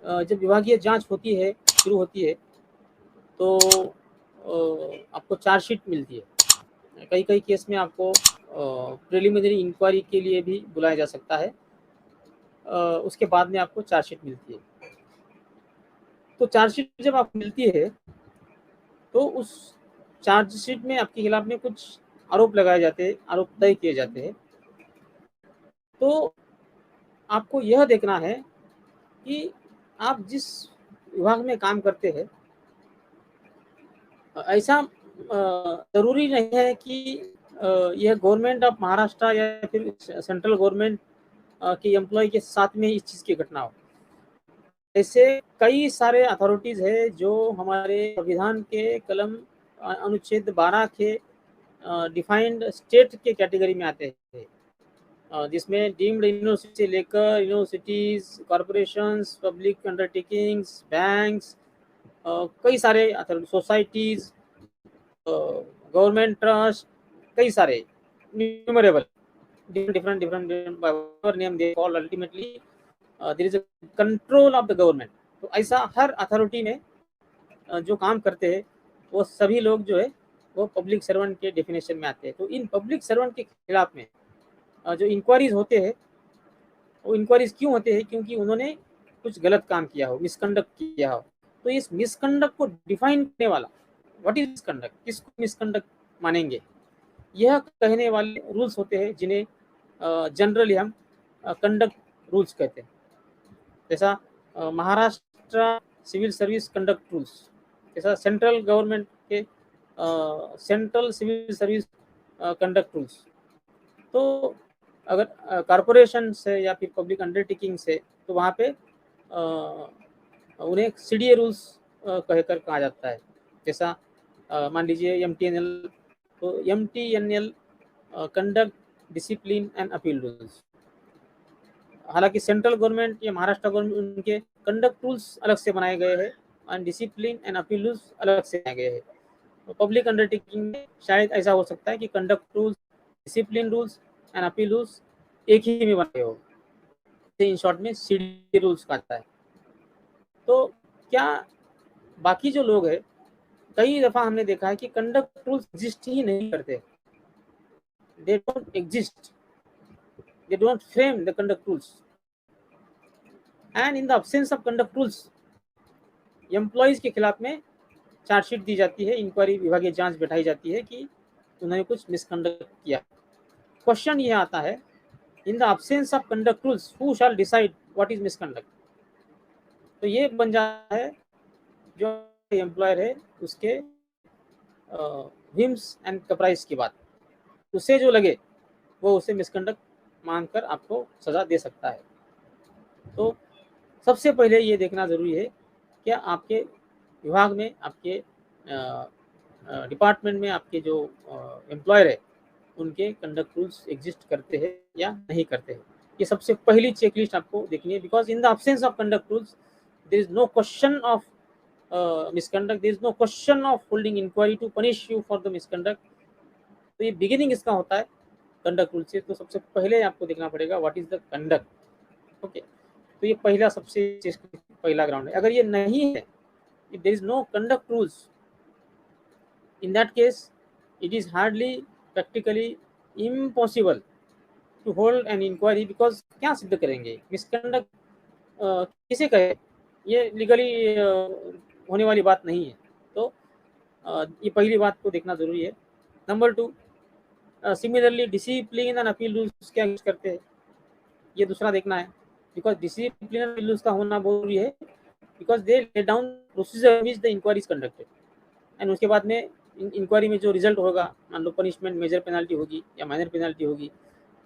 जब विभागीय जांच होती है, शुरू होती है, तो आपको चार्जशीट मिलती है। कई कई केस में आपको प्रिलिमिनरी इंक्वायरी के लिए भी बुलाया जा सकता है। उसके बाद में आपको चार्जशीट मिलती है। तो चार्जशीट जब आपको मिलती है, तो उस चार्जशीट में आपके खिलाफ में कुछ आरोप लगाए जाते हैं, आरोप तय किए जाते हैं। तो आपको यह देखना है कि आप जिस विभाग में काम करते हैं, ऐसा ज़रूरी नहीं है कि यह गवर्नमेंट ऑफ महाराष्ट्र या फिर सेंट्रल गवर्नमेंट की एम्प्लॉय के साथ में इस चीज़ की घटना हो। ऐसे कई सारे अथॉरिटीज़ है जो हमारे संविधान के कलम अनुच्छेद 12 के डिफाइंड स्टेट के कैटेगरी में आते हैं, जिसमें डीम्ड यूनिवर्सिटी से लेकर universities, corporations, public undertakings, banks, कई सारे सोसाइटीज़, गवर्नमेंट ट्रस्ट, कई सारे numerable different whatever name they call, ultimately there is a control of the government। तो ऐसा हर अथॉरिटी में जो काम करते हैं वो सभी लोग जो है वो पब्लिक सर्वेंट के डेफिनेशन में आते हैं। तो इन पब्लिक सर्वेंट के खिलाफ में जो इंक्वायरीज होते हैं, वो इंक्वायरीज क्यों होते हैं? क्योंकि उन्होंने कुछ गलत काम किया हो, मिसकंडक्ट किया हो। तो इस मिसकंडक्ट को डिफाइन करने वाला, व्हाट इज मिसकंडक्ट, किसको मिसकंडक्ट मानेंगे, यह कहने वाले रूल्स होते हैं, जिन्हें जनरली हम कंडक्ट रूल्स कहते हैं। जैसा Maharashtra civil service conduct rules, जैसा सेंट्रल गवर्नमेंट के central civil service conduct rules. तो अगर कॉरपोरेशन से या फिर पब्लिक अंडरटेकिंग से, तो वहाँ पे उन्हें सीडीए रूल्स कहकर कहा जाता है। जैसा मान लीजिए एमटीएनएल, तो MTNL conduct, discipline and appeal rules. हालांकि सेंट्रल गवर्नमेंट या महाराष्ट्र गवर्नमेंट उनके कंडक्ट रूल्स अलग से बनाए गए हैं और डिसिप्लिन एंड अपील रूल्स अलग से बनाए गए हैं। तो पब्लिक अंडरटेकिंग में शायद ऐसा हो सकता है कि conduct rules, discipline rules and appeal rules एक ही में बने हो, इन शॉर्ट में सीडी रूल्स कहता है। तो क्या बाकी जो लोग हैं, कई दफा हमने देखा है कि कंडक्ट रूल्स एग्जिस्ट ही नहीं करते, they don't exist, they don't frame the conduct rules, and in the absence of conduct rules employees के खिलाफ में चार्जशीट दी जाती है, इंक्वायरी विभागीय जांच बैठाई जाती है कि उन्होंने कुछ मिसकंडक्ट किया। क्वेश्चन ये आता है, in the absence of conduct rules who shell decide what is misconduct. तो ये बन जाता है जो एम्प्लॉयर है उसके विम्स एंड कैप्राइज की बात, उसे जो लगे वो उसे मिसकंडक्ट मानकर आपको सजा दे सकता है। तो सबसे पहले ये देखना ज़रूरी है क्या आपके विभाग में, आपके डिपार्टमेंट में आपके जो एम्प्लॉयर है उनके कंडक्ट रूल्स एग्जिस्ट करते हैं या नहीं करते हैं। ये सबसे पहली चेकलिस्ट आपको देखनी है, because in the absence of conduct rules there is no question of misconduct, there is no question of holding inquiry to punish you for the misconduct. तो ये बिगिनिंग इसका होता है कंडक्ट रूल से। तो सबसे पहले आपको देखना पड़ेगा what is the conduct. Okay, तो ये पहला सबसे पहला ग्राउंड है। अगर ये नहीं है, if there is no conduct rules, in that case it is hardly practically impossible to hold an inquiry, because क्या सिद्ध करेंगे मिसकंडक्ट किसे कहे, ये लीगली होने वाली बात नहीं है। तो ये पहली बात को देखना जरूरी है। Number 2, similarly discipline and appeal rules क्या यूज करते हैं, ये दूसरा देखना है, because discipline and appeal rules का होना बहुत जरूरी है, because they lay down procedure which the inquiry is conducted, and उसके बाद में इंक्वायरी में जो रिजल्ट होगा, मान लो पनिशमेंट, मेजर पेनल्टी होगी या माइनर पेनल्टी होगी,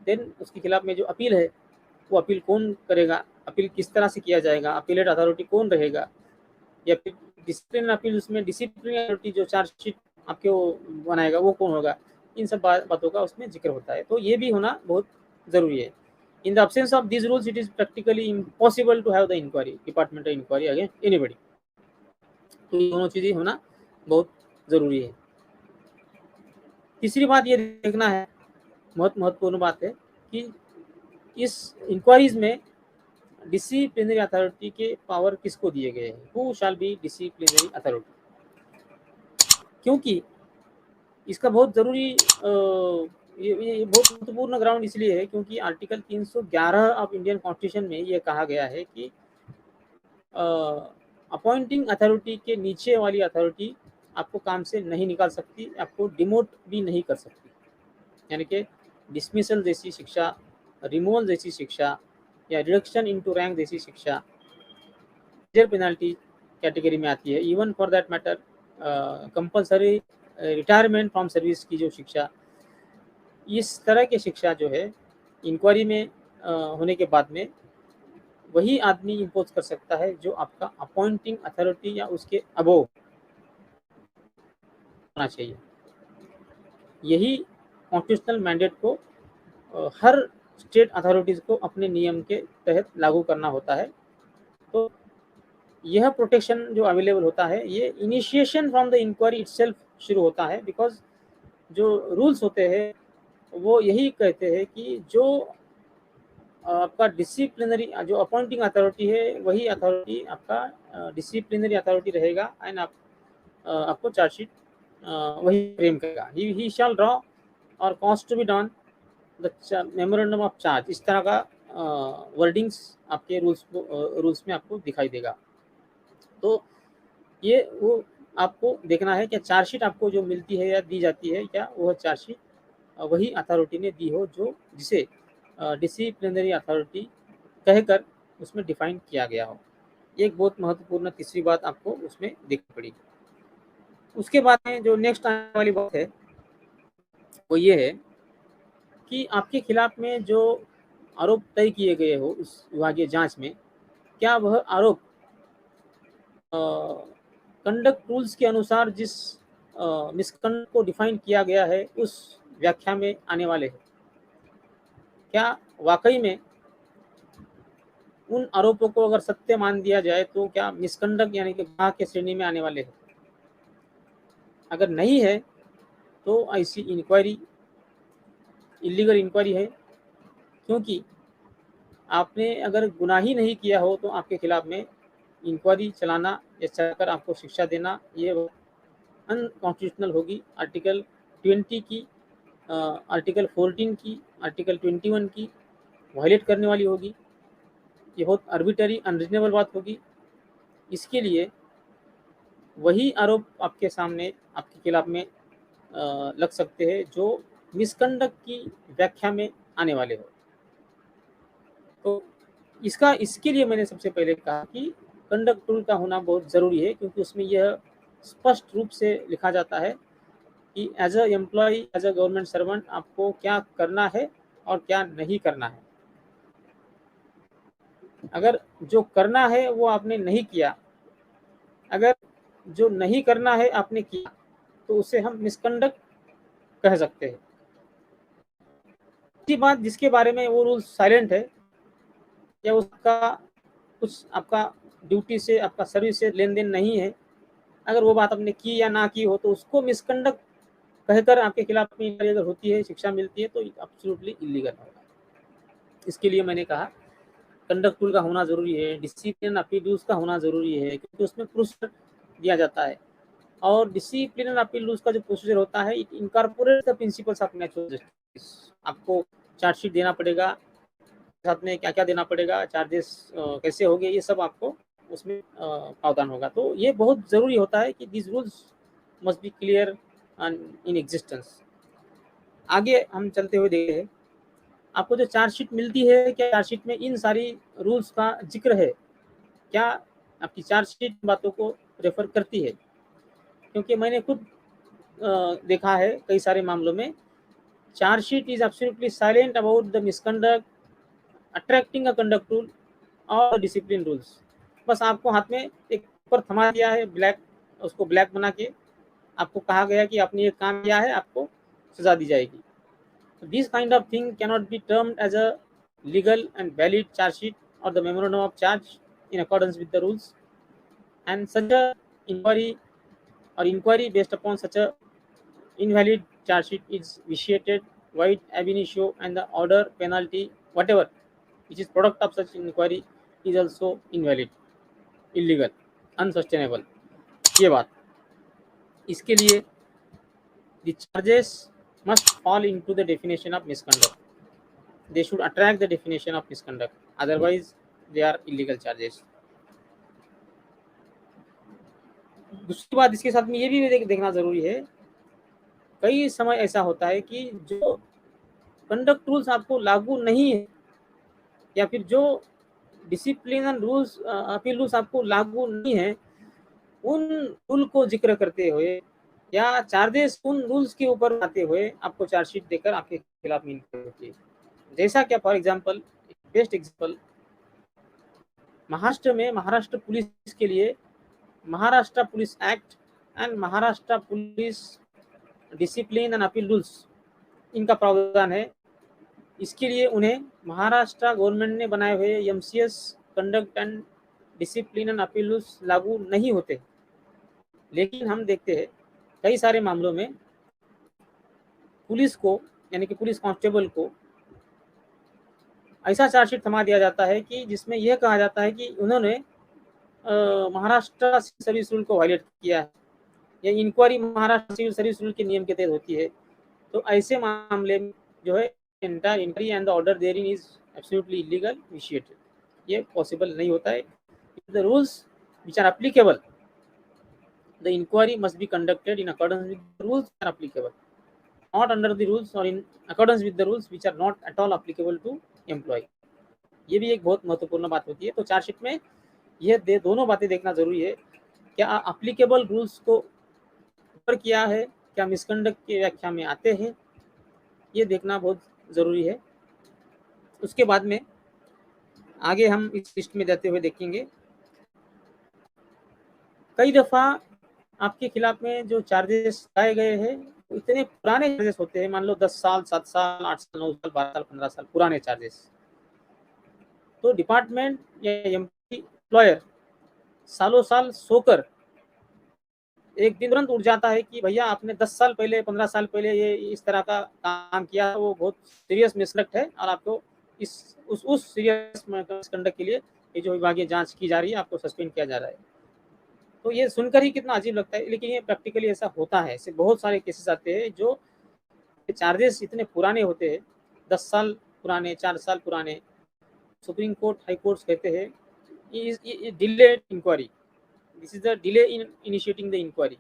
देन उसके खिलाफ में जो अपील है वो अपील कौन करेगा, अपील किस तरह से किया जाएगा, अपीलेट अथॉरिटी कौन रहेगा, या फिर डिसिप्लिन अपील, उसमें डिसिप्लिन अथॉरिटी जो चार्जशीट आपके वो बनाएगा वो कौन होगा, इन सब बातों का उसमें जिक्र होता है। तो ये भी होना बहुत ज़रूरी है। In the absence of these rules it is practically impossible to have the inquiry, departmental inquiry against anybody. तो ये दोनों चीज़ें होना बहुत ज़रूरी है। तीसरी बात ये देखना है, बहुत महत्वपूर्ण बात है, कि इस इंक्वायरीज में डिसिप्लिनरी अथॉरिटी के पावर किसको दिए गए हैं, who shall be disciplinary authority. क्योंकि इसका बहुत जरूरी ये बहुत महत्वपूर्ण ग्राउंड इसलिए है क्योंकि आर्टिकल 311 ऑफ इंडियन कॉन्स्टिट्यूशन में ये कहा गया है कि अपॉइंटिंग अथॉरिटी के नीचे वाली अथॉरिटी आपको काम से नहीं निकाल सकती, आपको डिमोट भी नहीं कर सकती। यानी कि डिसमिसल जैसी शिक्षा, रिमूवल जैसी शिक्षा या रिडक्शन इनटू रैंक जैसी शिक्षा मेजर पेनल्टी कैटेगरी में आती है। Even for that matter compulsory retirement from service की जो शिक्षा, इस तरह की शिक्षा जो है इंक्वायरी में होने के बाद में वही आदमी इम्पोज कर सकता है जो आपका अपॉइंटिंग अथॉरिटी या उसके अबोव होना चाहिए। यही कॉन्स्टिट्यूशनल मैंडेट को हर स्टेट अथॉरिटीज को अपने नियम के तहत लागू करना होता है। तो यह प्रोटेक्शन जो अवेलेबल होता है ये initiation from the inquiry itself शुरू होता है। बिकॉज जो रूल्स होते हैं वो यही कहते हैं कि जो आपका डिसिप्लिनरी जो अपॉइंटिंग अथॉरिटी है वही अथॉरिटी आपका डिसिप्लिनरी अथॉरिटी रहेगा एंड आपको चार्जशीट वही फ्रेम करेगा। He shall draw or cause to be done the memorandum of charge, इस तरह का वर्डिंग्स आपके रूल्स में आपको दिखाई देगा। तो ये वो आपको देखना है कि चार्जशीट आपको जो मिलती है या दी जाती है क्या वह चार्जशीट वही अथॉरिटी ने दी हो जो जिसे डिसिप्लिनरी अथॉरिटी कहकर उसमें डिफाइन किया गया हो। एक बहुत महत्वपूर्ण तीसरी बात आपको उसमें देखनी पड़ेगी। उसके बाद में जो नेक्स्ट आने वाली बात है वो ये है कि आपके खिलाफ में जो आरोप तय किए गए हो उस विभागीय जांच में, क्या वह आरोप कंडक्ट रूल्स के अनुसार जिस मिसकंडक्ट को डिफाइन किया गया है उस व्याख्या में आने वाले हैं। क्या वाकई में उन आरोपों को अगर सत्य मान दिया जाए तो क्या मिसकंडक्ट यानी कि गुनाह के श्रेणी में आने वाले हैं। अगर नहीं है तो ऐसी इंक्वायरी इलीगल इंक्वायरी है, क्योंकि आपने अगर गुनाह ही नहीं किया हो तो आपके खिलाफ में इंक्वायरी चलाना या चलाकर आपको शिक्षा देना ये अनकॉन्स्टिट्यूशनल होगी। आर्टिकल 20 की, आर्टिकल 14 की, आर्टिकल 21 की वायलेट करने वाली होगी। ये बहुत आर्बिटरी अनरीजनेबल बात होगी। इसके लिए वही आरोप आपके सामने आपके खिलाफ में लग सकते हैं जो मिसकंडक्ट की व्याख्या में आने वाले हो। तो इसके लिए मैंने सबसे पहले कहा कि कंडक्ट रूल का होना बहुत ज़रूरी है, क्योंकि उसमें यह स्पष्ट रूप से लिखा जाता है कि as a employee, as a government servant आपको क्या करना है और क्या नहीं करना है। अगर जो करना है वो आपने नहीं किया, अगर जो नहीं करना है आपने किया, तो उसे हम मिसकंडक्ट कह सकते हैं। दूसरी बात जिसके बारे में वो रूल साइलेंट है या उसका कुछ आपका ड्यूटी से, आपका सर्विस से लेन देन नहीं है, अगर वो बात आपने की या ना की हो तो उसको मिसकंडक्ट कहकर आपके खिलाफ में अगर होती है, शिक्षा मिलती है, तो एब्सोल्युटली इलीगल होगा। इसके लिए मैंने कहा कंडक्ट रूल का होना जरूरी है, डिसिप्लिन अपील रूल्स का होना जरूरी है, क्योंकि उसमें प्रोसीजर दिया जाता है। और डिसिप्लिन अपील रूल्स का जो प्रोसीजर होता है it incorporate the principles of natural justice. आपको चार्जशीट देना पड़ेगा, साथ में क्या क्या देना पड़ेगा, चार्जेस कैसे होंगे, ये सब आपको उसमें प्रावधान होगा। तो ये बहुत ज़रूरी होता है कि this rules must be clear in existence. आगे हम चलते हुए देखते हैं आपको जो चार्जशीट मिलती है, क्या चार्जशीट में इन सारी रूल्स का जिक्र है, क्या आपकी चार्जशीट बातों को रेफर करती है। क्योंकि मैंने खुद देखा है कई सारे मामलों में chargesheet is absolutely silent about the misconduct, attracting a conduct rule और डिसिप्लिन रूल्स। बस आपको हाथ में एक पेपर थमा दिया है ब्लैक, उसको ब्लैक बना के आपको कहा गया कि आपने ये काम किया है, आपको सजा दी जाएगी। This kind of thing cannot be termed as a legal and valid chargesheet और the memorandum of charge in accordance with the rules and such a inquiry or inquiry based upon such a invalid charge sheet is vitiated void ab initio and the order, penalty, whatever which is product of such inquiry is also invalid, illegal, unsustainable. ये बात, इसके लिए the charges must fall into the definition of misconduct, they should attract the definition of misconduct, otherwise they are illegal charges. दूसरी बात इसके साथ में ये भी देखना जरूरी है, कई समय ऐसा होता है कि जो कंडक्ट रूल्स आपको लागू नहीं है या फिर जो discipline and rules appeal rules आपको लागू नहीं है, उन रूल को जिक्र करते हुए या चार्जेस उन रूल्स के ऊपर आते हुए आपको चार्जशीट देकर आपके खिलाफ मीन होती है। जैसा क्या for example, best example, Maharashtra में महाराष्ट्र पुलिस के लिए Maharashtra police act and Maharashtra police discipline and appeal rules, इनका प्रावधान है। इसके लिए उन्हें महाराष्ट्र गवर्नमेंट ने बनाए हुए MCS conduct and discipline and appeal rules लागू नहीं होते। लेकिन हम देखते हैं कई सारे मामलों में पुलिस को, यानी कि पुलिस कांस्टेबल को ऐसा चार्जशीट थमा दिया जाता है कि जिसमें यह कहा जाता है कि उन्होंने महाराष्ट्र सर्विस रूल को वायलेट किया है या inquiry Maharashtra civil service rule के नियम के तहत होती है। तो ऐसे मामले में जो है entire inquiry and the order therein is absolutely illegal initiated, ये पॉसिबल नहीं होता है। The rules which are applicable, the inquiry must be conducted in accordance with the rules are applicable, not under the rules और in accordance with the rules which are not at all applicable to employ. ये भी एक बहुत महत्वपूर्ण बात होती है। तो चार्जशीट में ये दोनों बातें देखना जरूरी है, क्या एप्लीकेबल रूल्स को ऊपर किया है, क्या मिसकंडक्ट की व्याख्या में आते हैं, ये देखना बहुत जरूरी है। उसके बाद में आगे हम इस लिस्ट में जाते हुए देखेंगे, कई दफा आपके खिलाफ में जो चार्जेस लगाए गए हैं इतने पुराने चार्जेस होते हैं, मान लो 10 साल, 7 साल, 8 साल, 9 साल, 12 साल, 15 साल पुराने चार्जेस। तो डिपार्टमेंट या एम्प्लॉयर सालों साल सोकर एक दिन तुरंत उठ जाता है कि भैया आपने 10 साल पहले, 15 साल पहले ये इस तरह का काम किया, वो बहुत सीरियस मिसकंडक्ट है और आपको उस सीरियस मिसकंडक्ट के लिए ये जो विभागीय जांच की जा रही है, आपको सस्पेंड किया जा रहा है। तो ये सुनकर ही कितना अजीब लगता है, लेकिन ये प्रैक्टिकली ऐसा होता है। ऐसे बहुत सारे केसेस आते हैं जो चार्जेस इतने पुराने होते हैं, 10 साल पुराने, 4 साल पुराने। सुप्रीम कोर्ट, हाई कोर्ट कहते हैं delayed inquiry, this is the delay in initiating the inquiry.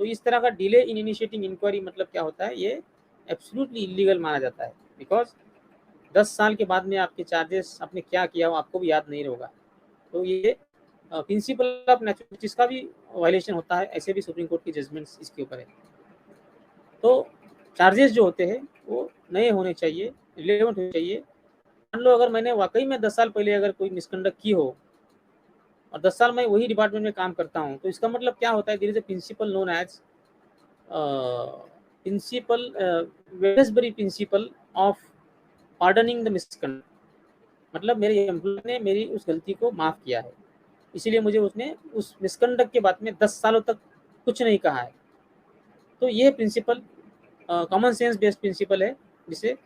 तो इस तरह का डिले इन इनिशिएटिंग इंक्वायरी मतलब क्या होता है, ये एब्सोल्युटली इलीगल माना जाता है, बिकॉज 10 साल के बाद में आपके चार्जेस आपने क्या किया हो आपको भी याद नहीं होगा। तो ये प्रिंसिपल ऑफ नेचुरल जस्टिस का भी वायलेशन होता है, ऐसे भी सुप्रीम कोर्ट की जजमेंट्स इसके ऊपर है। तो चार्जेस जो होते हैं वो नए होने चाहिए, रिलेवेंट होने चाहिए। मान लो अगर मैंने वाकई में 10 साल पहले अगर कोई मिसकंडक्ट की हो और 10 साल मैं वही डिपार्टमेंट में काम करता हूँ, तो इसका मतलब क्या होता है, there is a principle known as principle Wellsbury principle of pardoning the misconduct. मतलब मेरे एम्प्लॉय ने मेरी उस गलती को माफ किया है, इसीलिए मुझे उसने उस मिसकंडक्ट के बाद में 10 सालों तक कुछ नहीं कहा है। तो ये principle common sense based principle है, जिसे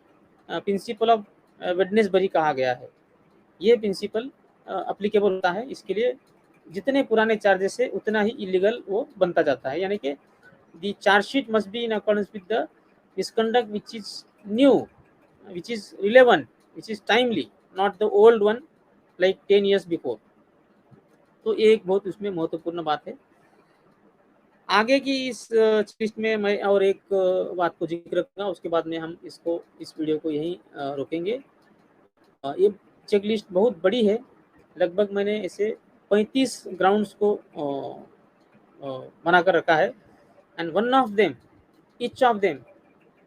प्रिंसिपल ऑफ वेडनेसबरी कहा गया है। ये प्रिंसिपल अप्लीकेबल होता है, इसके लिए जितने पुराने चार्जेस है उतना ही इलीगल वो बनता जाता है। यानी कि the chargesheet must be in accordance with the misconduct which is new, which is relevant, which is timely, not the old one like 10 years before. तो एक बहुत उसमें महत्वपूर्ण बात है। आगे की इस लिस्ट में मैं और एक बात को जिक्र करूँगा, उसके बाद में हम इस वीडियो को यहीं रोकेंगे। ये चेक लिस्ट बहुत बड़ी है, लगभग मैंने इसे 35 ग्राउंड्स को बनाकर रखा है, and one of them, each of them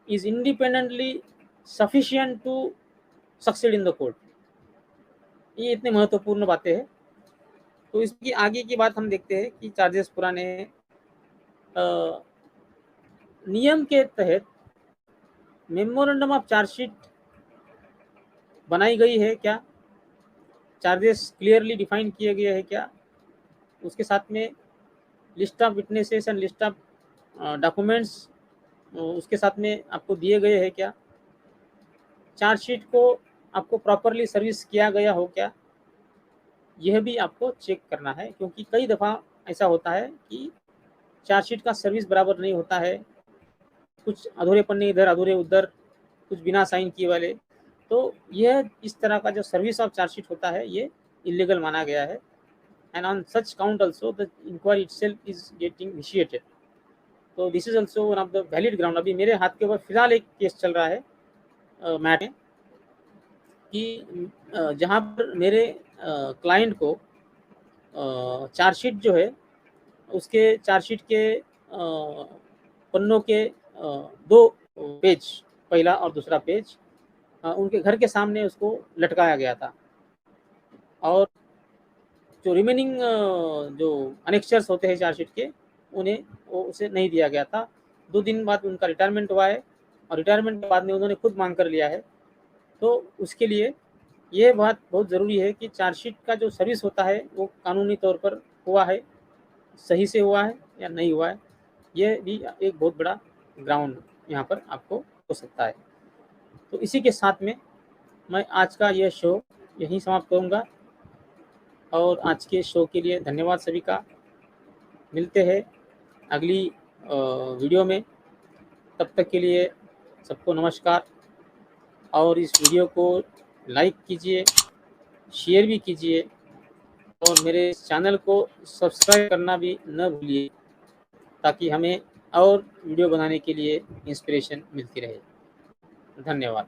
is independently sufficient to succeed in the court. ये इतनी महत्वपूर्ण बातें हैं। तो इसकी आगे की बात हम देखते हैं कि चार्जेस पुराने हैं। नियम के तहत मेमोरेंडम ऑफ चार्जशीट बनाई गई है क्या, चार्जेस क्लियरली डिफाइन किए गए हैं क्या, उसके साथ में list of witnesses and list of documents उसके साथ में आपको दिए गए हैं क्या, चार्जशीट को आपको प्रॉपरली सर्विस किया गया हो क्या, यह भी आपको चेक करना है, क्योंकि कई दफ़ा ऐसा होता है कि चार्जशीट का सर्विस बराबर नहीं होता है, कुछ अधूरे पन्ने इधर, अधूरे उधर, कुछ बिना साइन किए वाले। तो यह इस तरह का जो सर्विस ऑफ चार्जशीट होता है, ये इल्लीगल माना गया है, and on such count also the inquiry itself is getting initiated. तो this is also one of the valid ground. अभी मेरे हाथ के ऊपर फिलहाल एक केस चल रहा है मैट में, कि जहाँ पर मेरे क्लाइंट को चार्जशीट जो है, उसके चार्जशीट के पन्नों के 2 पेज, पहला और दूसरा पेज उनके घर के सामने उसको लटकाया गया था, और जो रिमेनिंग जो अनेक्चर्स होते हैं चार्जशीट के, उन्हें वो उसे नहीं दिया गया था। 2 दिन बाद उनका रिटायरमेंट हुआ है, और रिटायरमेंट के बाद में उन्होंने खुद मांग कर लिया है। तो उसके लिए ये बात बहुत ज़रूरी है कि चार्जशीट का जो सर्विस होता है, वो कानूनी तौर पर हुआ है, सही से हुआ है या नहीं हुआ है। ये भी एक बहुत बड़ा ग्राउंड यहाँ पर आपको हो सकता है। तो इसी के साथ में मैं आज का यह शो यहीं समाप्त करूँगा, और आज के शो के लिए धन्यवाद सभी का। मिलते हैं अगली वीडियो में, तब तक के लिए सबको नमस्कार। और इस वीडियो को लाइक कीजिए, शेयर भी कीजिए, और मेरे चैनल को सब्सक्राइब करना भी न भूलिए, ताकि हमें और वीडियो बनाने के लिए इंस्पिरेशन मिलती रहे। धन्यवाद।